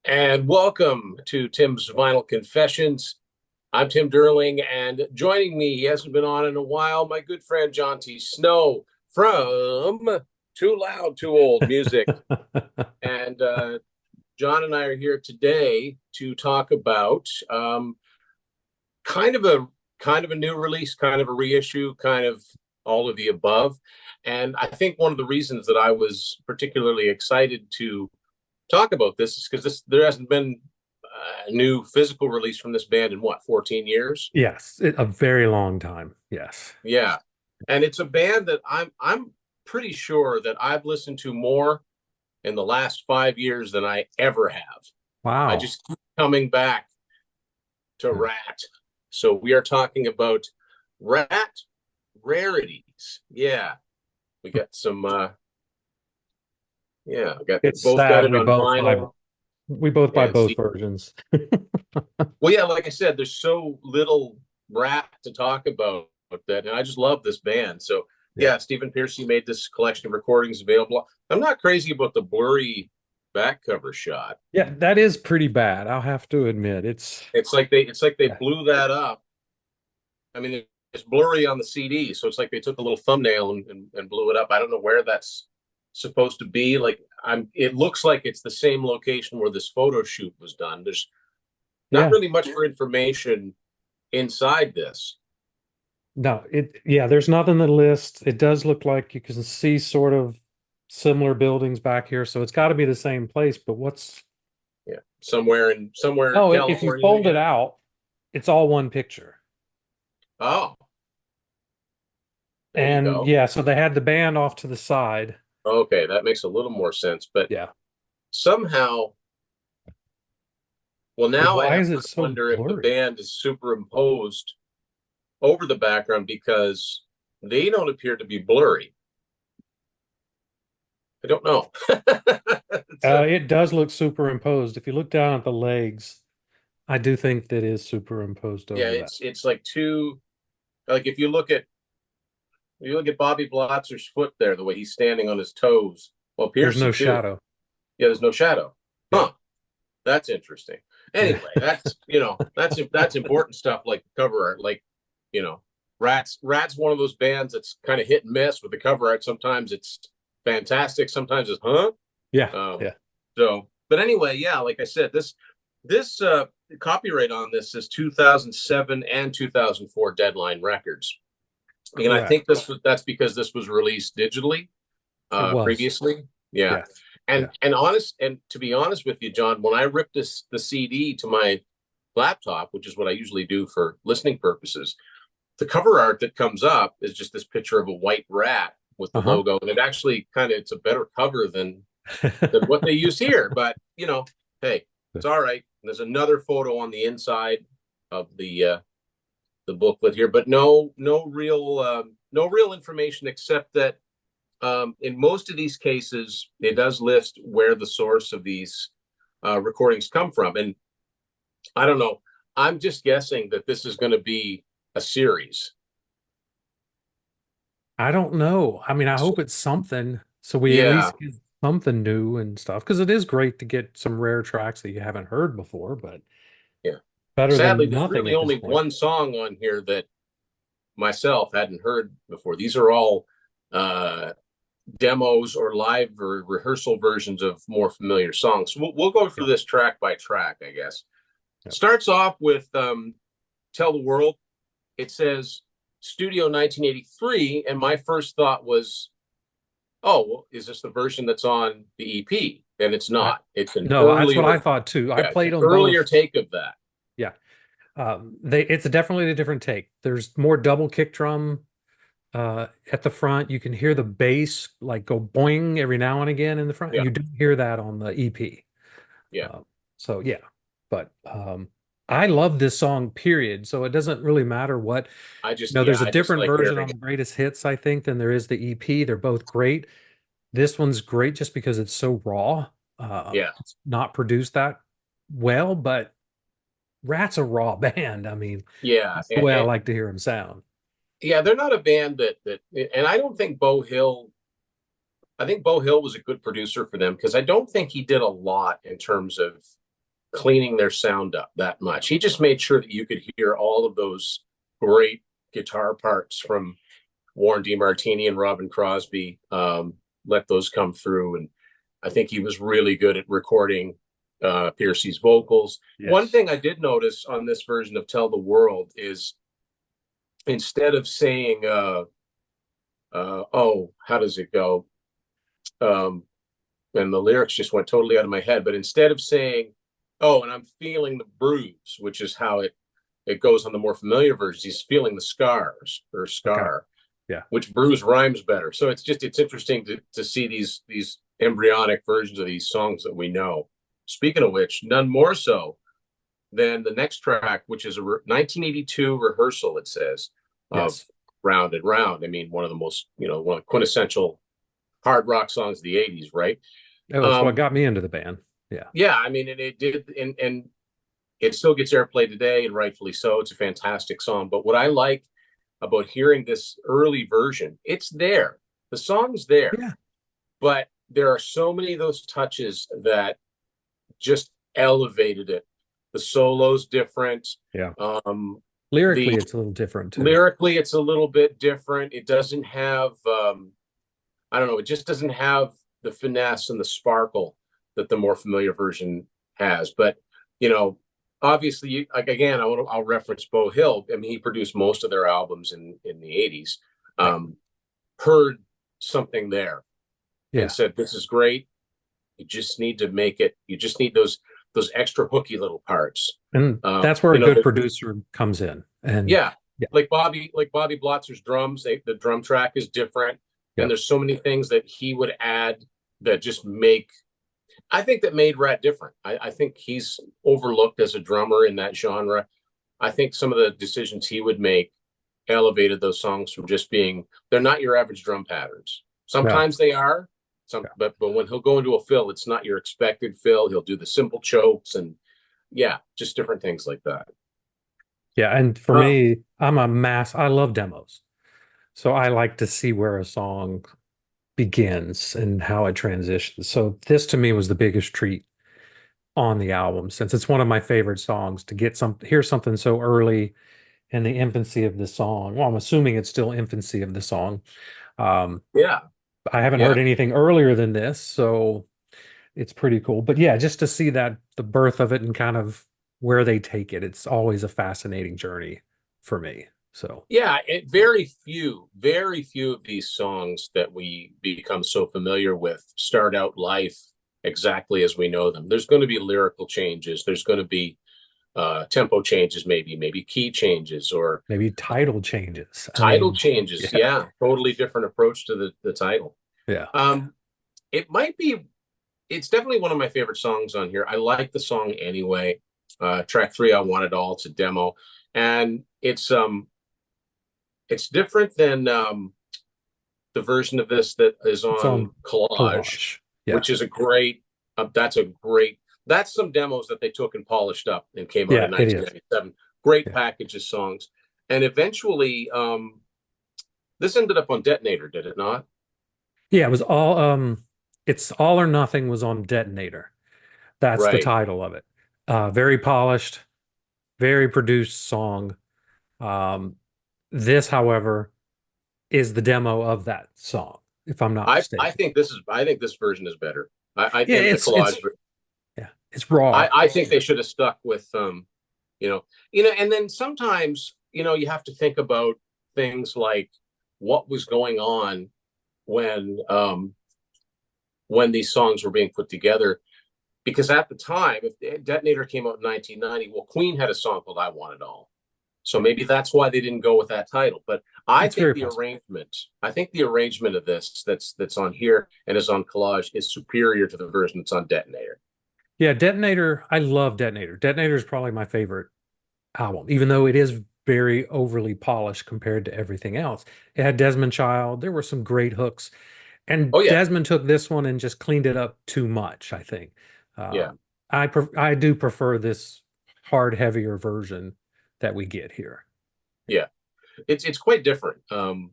And welcome to Tim's Vinyl Confessions. I'm Tim Derling, and joining me, he hasn't been on in a while, my good friend John T. Snow from Too Loud, Too Old Music. And John and I are here today to talk about kind of a kind of a new release, kind of a reissue, kind of all of the above. And I think one of the reasons that I was particularly excited to talk about this is because there hasn't been a new physical release from this band in what, 14 years? Yes, a very long time. Yes. Yeah. And it's a band that I'm pretty sure that I've listened to more in the last 5 years than I ever have. I Wow. just keep coming back to Yeah. Rat. So we are talking about Rat Rarities. Yeah. We got some yeah, we got It's both got sad it on vinyl we both buy and both see. versions. Well, yeah, like I said, there's so little rap to talk about that, and I just love this band. So, Yeah. yeah, Stephen Pearcy made this collection of recordings available. I'm not crazy about the blurry back cover shot. Yeah, that is pretty bad. I'll have to admit. It's like they Yeah. blew that up. I mean, it's blurry on the CD, so it's like they took a little thumbnail and blew it up. I don't know where that's supposed to be. Like, it looks like it's the same location where this photo shoot was done. There's not Yeah. really much for information inside this. No, there's nothing that lists. It does look like you can see sort of similar buildings back here, so it's got to be the same place, but what's Yeah, somewhere in no, if you California, I fold it guess. out, it's all one picture. Oh, there you And go. yeah, so they had the band off to the side. Okay, that makes a little more sense. But Yeah. somehow, well, But now I why have is it to so wonder if the blurry? band is superimposed over the background because they don't appear to be blurry. I don't know. It's a, It does look superimposed. If you look down at the legs, I do think that is superimposed yeah, over that. it's like two. Like if you look at Bobby Blotzer's foot there, the way he's standing on his toes. Well, There's Piercy no too. shadow. Yeah, there's no shadow. Yeah. Huh. That's interesting. Yeah. Anyway, that's important stuff like cover art. Like, you know, Rat's one of those bands that's kind of hit and miss with the cover art. Sometimes it's fantastic, sometimes it's Yeah. um Yeah. so but anyway, yeah, like I said, this copyright on this is 2007 and 2004 Deadline Records. And I think Correct. that's because this was released digitally It was. previously. Yeah. Yes. And Yeah. to be honest with you, John, when I ripped the CD to my laptop, which is what I usually do for listening purposes, the cover art that comes up is just this picture of a white rat with the Uh-huh. logo, and it actually it's a better cover than what they use here. But hey, it's all right. There's another photo on the inside of the booklet here, but no real information except that in most of these cases, it does list where the source of these recordings come from. And I don't know. I'm just guessing that this is going to be a series. I don't know. I mean, I hope it's something so we at Yeah, least get something new and stuff because it is great to get some rare tracks that you haven't heard before, but yeah. better Sadly, than there's nothing really at this only point. one song on here that myself hadn't heard before. These are all uh, demos or live or rehearsal versions of more familiar songs. So we'll go Yeah. through this track by track, I guess. Yeah. Starts off with Tell the World. It says Studio 1983, and my first thought was, oh, well, is this the version that's on the EP? And it's I, not. It's an no, that's what I earlier, thought too. I yeah, it's played an them earlier both. take of that. Yeah. It's definitely a different take. There's more double kick drum at the front. You can hear the bass like go boing every now and again in the front, and Yeah, you don't hear that on the EP. yeah. Uh, so yeah, but I love this song, period. So it doesn't really matter what, there's a I just different like version hearing on it. the greatest hits, I think, than there is the EP. They're both great. This one's great just because it's so raw. Yeah, It's not produced that well, but Rat's a raw band. I mean, yeah, that's the way I like to hear him sound. yeah. They're not a band and I don't think Bo Hill. I think Bo Hill was a good producer for them because I don't think he did a lot in terms of cleaning their sound up that much. He just made sure that you could hear all of those great guitar parts from Warren DeMartini and Robin Crosby. Let those come through, and I think he was really good at recording Piercy's vocals. One Yes. thing I did notice on this version of Tell the World is instead of saying oh, how does it go? Um, and the lyrics just went totally out of my head. But instead of saying, "Oh, and I'm feeling the bruise," which is how it goes on the more familiar versions, he's feeling the scars or Okay. scar, Yeah. which bruise rhymes better. So it's interesting to see these embryonic versions of these songs that we know. Speaking of which, none more so than the next track, which is a 1982 rehearsal. It says of Yes. Round and Round. I mean, one of the most one of the quintessential hard rock songs of the '80s, right? Oh, it's what Um, got me into the band. Yeah. yeah, I mean, it did, and it still gets airplay today, and rightfully so. It's a fantastic song. But what I like about hearing this early version, it's there. The song's there, Yeah. but there are so many of those touches that just elevated it. The solo's different. Yeah. The Lyrically, it's a little different too. lyrically, it's a little bit different. It doesn't have, I don't know, it just doesn't have the finesse and the sparkle that the more familiar version has. But you know, obviously, like again, I'll reference Beau Hill. I mean, he produced most of their albums in the '80s. Right. Heard something there and Yeah. said, "This is great. You just need to make it. You just need those extra hooky little parts." And that's where a good The, producer comes in. And yeah, yeah. like Bobby Blotzer's drums. The drum track is different, and Yep. there's so many things that he would add that just make. I think that made Rat different. I think he's overlooked as a drummer in that genre. I think some of the decisions he would make elevated those songs from just being they're not your average drum patterns. No. Sometimes they are, Yeah. but when he'll go into a fill, it's not your expected fill. He'll do the simple chokes and yeah, just different things like that. Yeah. And for Oh me, I love demos. So I like to see where a song begins and how it transitions. So this to me was the biggest treat on the album since it's one of my favorite songs to hear something so early in the infancy of the song. Well, I'm assuming it's still infancy of the song. Um, yeah, I haven't yeah, heard anything earlier than this, so it's pretty cool. But yeah, just to see that the birth of it and kind of where they take it, it's always a fascinating journey for me. So yeah. Very few of these songs that we become so familiar with start out life exactly as we know them. There's going to be lyrical changes. There's going to be tempo changes, maybe key changes or maybe title changes. I title mean, changes. yeah, Yeah, totally different approach to the title. yeah. Um, it might be. It's definitely one of my favorite songs on here. I like the song anyway. Track 3, I Want It All. It's a demo, and it's different than the version of this that is It's on on Collage, collage. Yeah. which is a great. That's a great. That's some demos that they took and polished up and came out Yeah, in it is. 1997. Great Yeah. package of songs, and eventually, this ended up on Detonator, did it not? Yeah, it was all it's All or Nothing was on Detonator. That's the Right. title of it. Very polished, very produced song. Um, this, however, is the demo of that song, if I'm not I mistaken. think this version is better. I Yeah, in the collage. yeah, it's raw. I think they should have stuck with and then sometimes you have to think about things like what was going on when when these songs were being put together because at the time if Detonator came out in 1990, well, Queen had a song called I Want It All, so Yeah, maybe that's why they didn't go with that title. But I it's think very the possible. arrangement I think the arrangement of this that's on here and is on Collage is superior to the version that's on Detonator. Yeah, Detonator, I love Detonator. Detonator is probably my favorite album, even though it is very overly polished compared to everything else. It had Desmond Child. There were some great hooks. And Oh yeah, Desmond took this one and just cleaned it up too much, I think. yeah, I do prefer this hard, heavier version that we get here. yeah. It's quite different. And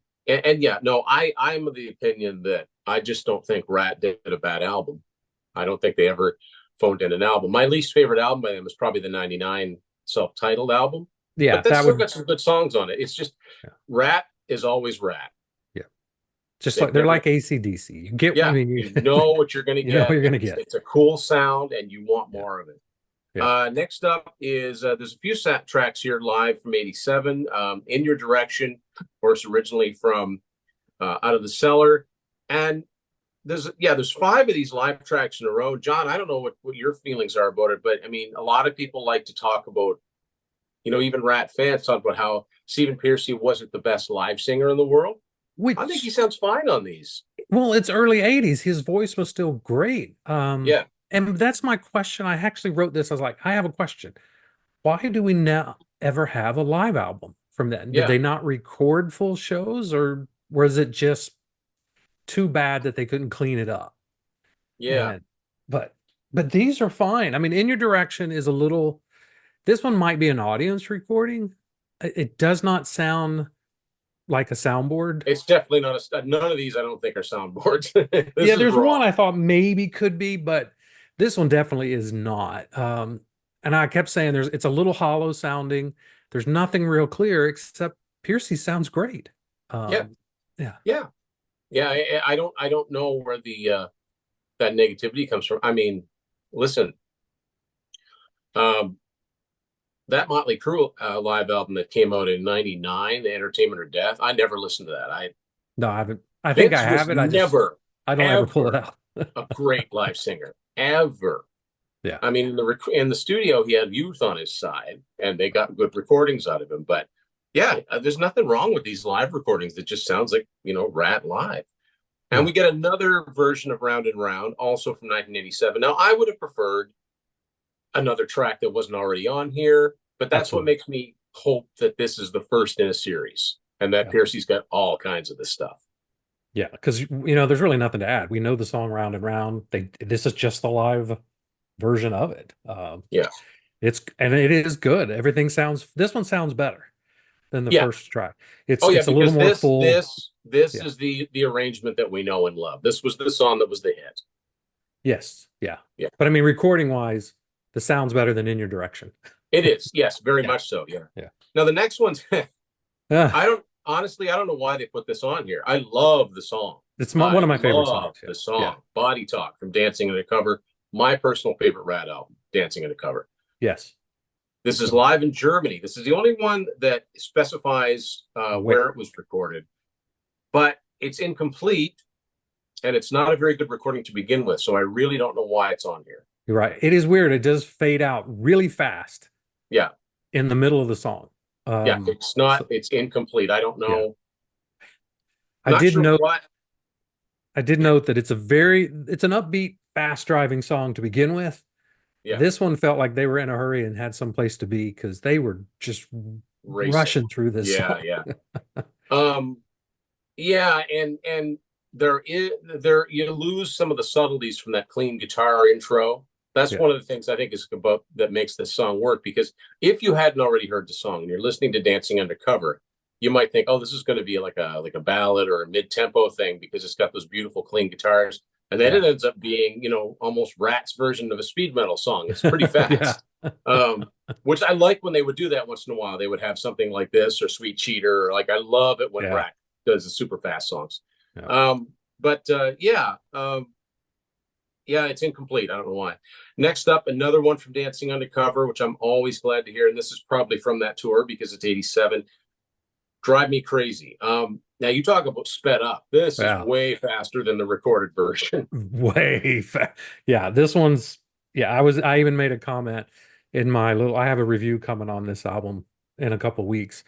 yeah, no, I'm of the opinion that I just don't think Rat did a bad album. I don't think they ever phoned in an album. My least favorite album by them is probably the '99 self-titled album, Yeah, but that's that still would. got some good songs on it. It's just Yeah, Rat is always Rat. yeah. Just like They've they're never, like AC/DC. You get, I yeah, mean, you know what you're going to you know what get. you're gonna get. It's a cool sound, and you want Yeah, more of it. yeah. Next up is there's a few tracks here live from '87. In Your Direction, of course, originally from Out of the Cellar, and there's five of these live tracks in a row. John, I don't know what your feelings are about it, but I mean, a lot of people like to talk about, even Rat fans talk about how Stephen Pearcy wasn't the best live singer in the world. I think he Which, sounds fine on these. well, it's early 80s. His voice was still great. Yeah, And that's my question. I actually wrote this. I was like, I have a question. Why do we now ever have a live album from that? Did yeah, they not record full shows, or was it just too bad that they couldn't clean it up? yeah. And but but these are fine. I mean, In Your Direction is a little, this one might be an audience recording. It does not sound like a soundboard. It's definitely not none of these. I don't think are soundboards. This Yeah, is there's raw. one I thought maybe could be, but this one definitely is not. And I kept saying it's a little hollow sounding. There's nothing real clear except Piercy sounds great. Yeah, Yeah. yeah, yeah. I don't know where the that negativity comes from. I mean, listen, um, that Motley Crue live album that came out in '99, The Entertainment or Death. I never listened to that. I No, I haven't. I think I Vince have was it. never, I don't ever pull it ever out. a great live singer, ever. Yeah. I mean, in the studio, he had youth on his side, and they got good recordings out of him. But yeah, there's nothing wrong with these live recordings. That just sounds like Rat live. And we No, get another version of Round and Round, also from 1987. Now, I would have preferred another track that wasn't already on here, but that's what absolutely. makes me hope that this is the first in a series and that Yeah. Piercy's got all kinds of this stuff. Yeah. Because there's really nothing to add. We know the song Round and Round. This is just the live version of it. Yeah. It is good. This one sounds better than the Yeah. first track. It's Oh yeah, it's a little because more this full. this this Yeah. is the arrangement that we know and love. This was the song that was the hit. Yes. Yeah. Yeah. But I mean, recording wise, the sound's better than In Your Direction. It is. Yes, very Yeah. much so. Yeah. Yeah. Now the next one's Uh, I don't know why they put this on here. I love the song. it's one I of my favorite love songs. Yeah. the Yeah. song. Body Talk from Dancing Undercover. My personal favorite Rat album, Dancing Undercover. Yes. This is So live in Germany. This is the only one that specifies where where? it was recorded, but it's incomplete and it's not a very good recording to begin with. So I really don't know why it's on here. You're right. It is weird. It does fade out really fast Yeah, in the middle of the song. yeah, it's not. So It's incomplete. I don't yeah. know. I Not did sure note what. I did Yeah, note that it's an upbeat, fast driving song to begin with. yeah, This one felt like they were in a hurry and had some place to be because they were just racing. rushing through this Yeah, song. yeah. Um, yeah, and there you lose some of the subtleties from that clean guitar intro. That's Yeah. one of the things I think is about that makes this song work, because if you hadn't already heard the song and you're listening to Dancing Undercover, you might think, oh, this is going to be like a ballad or a mid-tempo thing because it's got those beautiful clean guitars. And then Yeah. it ends up being, almost Rat's version of a speed metal song. It's pretty Yeah. fast. Which I like when they would do that once in a while. They would have something like this or Sweet Cheater. Or like I love it when Yeah. Rat does the super fast songs. Yeah. Yeah, it's incomplete. I don't know why. Next up, another one from Dancing Undercover, which I'm always glad to hear. And this is probably from that tour because it's '87. Drive Me Crazy. Now you talk about sped up. This is Yeah. way faster than the recorded version. Way fast. Yeah. Yeah. I even made a comment in I have a review coming on this album in a couple weeks.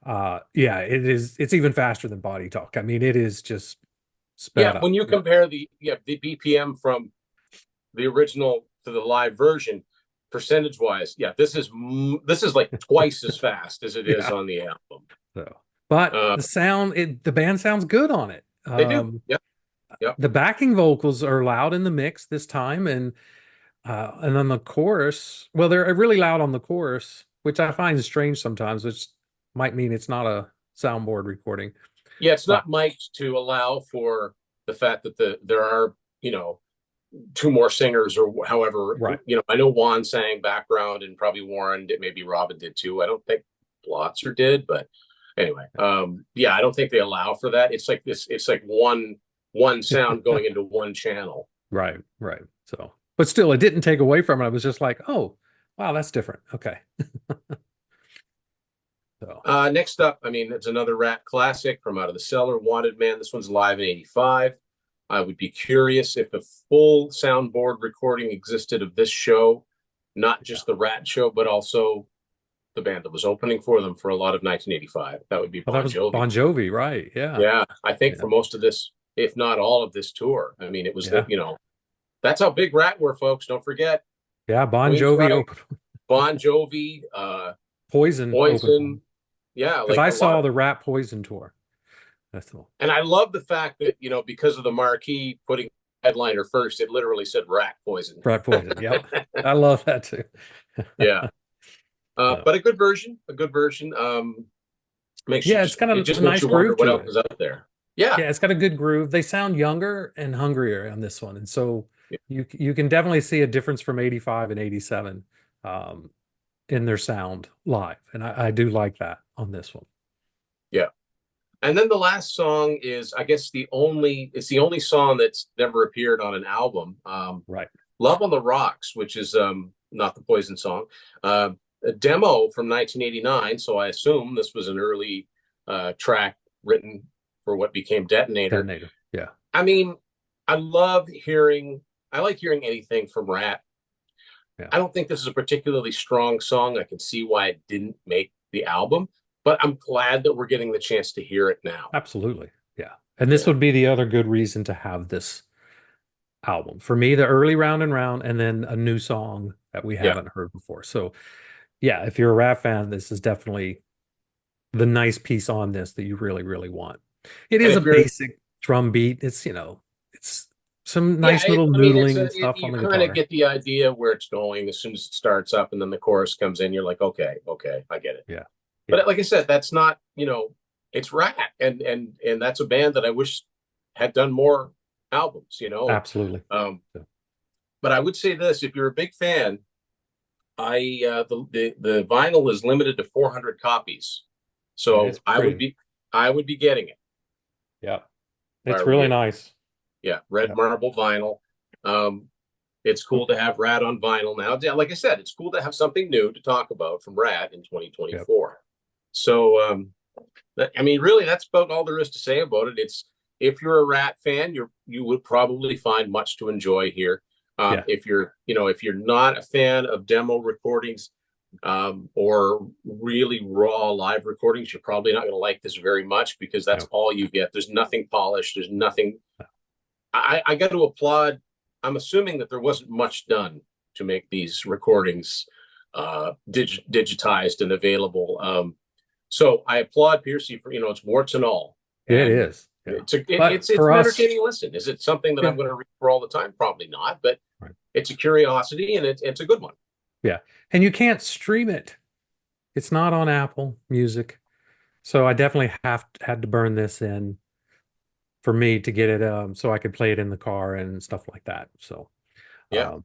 Yeah, it's even faster than Body Talk. I mean, it is just Yeah, sped up. when you Yeah. compare the BPM from the original to the live version, percentage wise, yeah, this is like twice as fast as it is Yeah. on the album. So, but Uh, the band sounds good on it. they do. Yep. Yep. The backing vocals are loud in the mix this time, and then the chorus, well, they're really loud on the chorus, which I find strange sometimes, which might mean it's not a soundboard recording. Yeah, it's But not mic'd to allow for the fact that there are, two more singers or however, Right. I know Juan sang background and probably Warren did, maybe Robin did too. I don't think Blotzer did, but anyway, yeah, I don't think they allow for that. It's like this, it's like one sound going into one channel. Right. Right. So, but still, it didn't take away from it. I was just like, oh, wow, that's different. Okay. So, Next up, I mean, it's another Rat classic from Out of the Cellar, Wanted Man. This one's live in '85. I would be curious if a full soundboard recording existed of this show, not yeah. just the Rat show, but also the band that was opening for them for a lot of 1985. That would be Oh, that Bon was Jovi. Bon Jovi, right? Yeah. Yeah, I think Yeah. for most of this, if not all of this tour, I mean, it was Yeah. that's how big Rat were, folks. Don't forget Yeah. Bon Jovi Queensryche, opened, Bon Jovi, Poison opened for Poison. him. Yeah, Because like I a lot saw of, the Rat Poison tour. That's all. and I love the fact that, because of the marquee putting headliner first, it literally said Rat Poison. Rat Poison. Yep. I love that too. Yeah. Uh, But a good version, a good version. yeah, it's got It a just makes nice you wonder groove what to else it. is out there. Yeah. Yeah, it's got a good groove. They sound younger and hungrier on this one, and so you can definitely see a difference from '85 and '87 um, in their sound live, and I do like that on this one. Yeah. And then the last song is, I guess, it's the only song that's never appeared on an album. Right. Love on the Rocks, which is not the Poison song, a demo from 1989. So I assume this was an early track written for what became Detonator. Detonator. Yeah. I mean, I love hearing, I like hearing anything from Rat. Yeah. I don't think this is a particularly strong song. I can see why it didn't make the album, but I'm glad that we're getting the chance to hear it now. Absolutely. Yeah. And this Yeah. would be the other good reason to have this album. For me, the early Round and Round, and then a new song that we Yeah. haven't heard before. So, yeah, if you're a Rat fan, this is definitely the nice piece on this that you really, really want. It And is a if you're, basic drum beat. It's, it's some yeah, nice little I mean, noodling and stuff on you the kind of guitar. get the idea where it's going as soon as it starts up and then the chorus comes in. You're like, okay, okay, I get it. Yeah. Yeah. But like I said, that's not, it's Rat. And that's a band that I wish had done more albums. Absolutely. Um, So, but I would say this, if you're a big fan, the vinyl is limited to 400 copies. it So is pretty. I would be getting it Yeah. if I It's were really getting it. nice. Yeah, red Yeah. marble vinyl. It's cool to have Rat on vinyl now. Yeah, like I said, it's cool to have something new to talk about from Rat in Yep. 2024. So, I mean, really, that's about all there is to say about it. It's if you're a Rat fan, you would probably find much to enjoy here. Yeah. If you're not a fan of demo recordings, or really raw live recordings, you're probably not going to like this very much because that's No. all you get. There's nothing polished. There's nothing. I got to applaud. I'm assuming that there wasn't much done to make these recordings digitized and available. So I applaud Piercy for it's warts and all, It and is. Yeah. it's But it's for an us, entertaining listen. Is it something that I'm yeah. going to read for all the time? Probably not, but Right. it's a curiosity and it's a good one. Yeah. And you can't stream it. It's not on Apple Music. So I definitely had to burn this in for me to get it so I could play it in the car and stuff like that. So Yeah,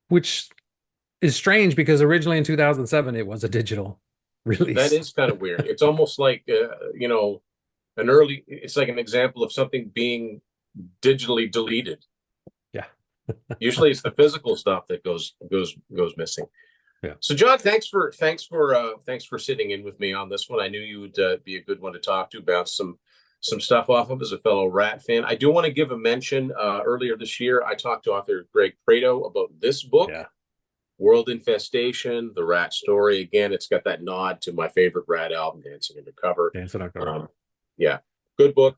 which is strange because originally in 2007 it was a digital that release. is kind of weird. It's almost like it's like an example of something being digitally deleted. Yeah. Usually it's the physical stuff that goes missing. Yeah. So John, thanks for sitting in with me on this one. I knew you would be a good one to talk to, bounce some stuff off of as a fellow Rat fan. I do want to give a mention. Earlier this year, I talked to author Greg Prato about this book, Yeah. World Infestation, The Rat Story. Again, it's got that nod to my favorite Rat album, Dancing Undercover. Dancing Undercover. Yeah, good book.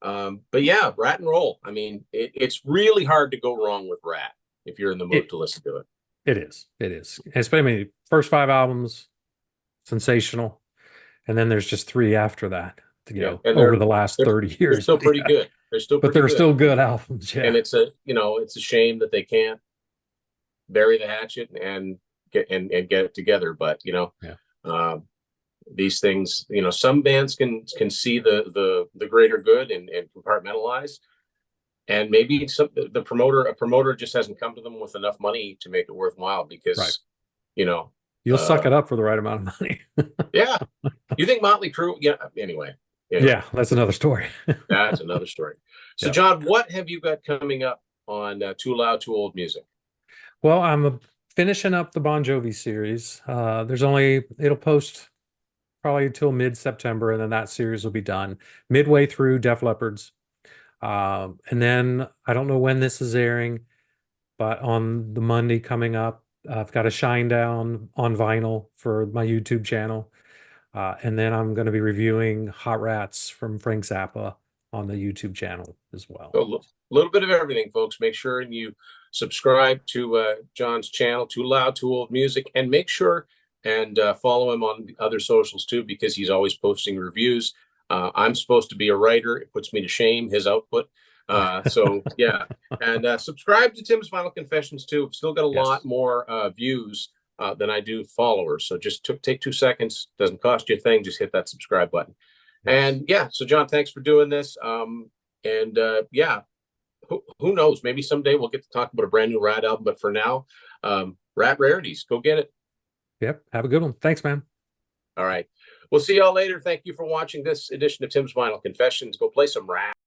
But yeah, Rat and Roll. I mean, it's really hard to go wrong with Rat if you're in the mood to listen to it. It is. It is. Especially first 5 albums, sensational. And then there's just 3 after that to go And over the last 30 they're years. still But, pretty yeah. good. They're still But pretty they're good. still good albums. Yeah. And it's a shame that they can't bury the hatchet and get it together. But Yeah. these things, some bands can see the greater good and compartmentalize. and maybe a promoter just hasn't come to them with enough money to make it worthwhile Right. because, you know, You'll suck it up for the right amount of money. yeah. You think Motley Crue? Yeah. Anyway, Yeah, that's another story. that's another story. So, Yeah. John, what have you got coming up on Too Loud, Too Old Music? Well, I'm finishing up the Bon Jovi series. It'll post probably until mid-September, and then that series will be done. Midway through Def Leppard's. And then I don't know when this is airing, but on the Monday coming up, I've got a Shine Down on vinyl for my YouTube channel. And then I'm going to be reviewing Hot Rats from Frank Zappa on the YouTube channel as well. A little bit of everything, folks. Make sure and you subscribe to John's channel, Too Loud, Too Old Music, and make sure and follow him on the other socials too, because he's always posting reviews. I'm supposed to be a writer. It puts me to shame, his output. So yeah, and subscribe to Tim's Final Confessions too. I've still got a lot Yes. more views than I do followers. So just take 2 seconds. Doesn't cost you a thing. Just hit that subscribe button. Yes. And yeah, so John, thanks for doing this. And yeah, who knows? Maybe someday we'll get to talk about a brand new Rat album. But for now, Rat Rarities, go get it. Yep. Have a good one. Thanks, man. All right. We'll see y'all later. Thank you for watching this edition of Tim's Vinyl Confessions. Go play some Rat.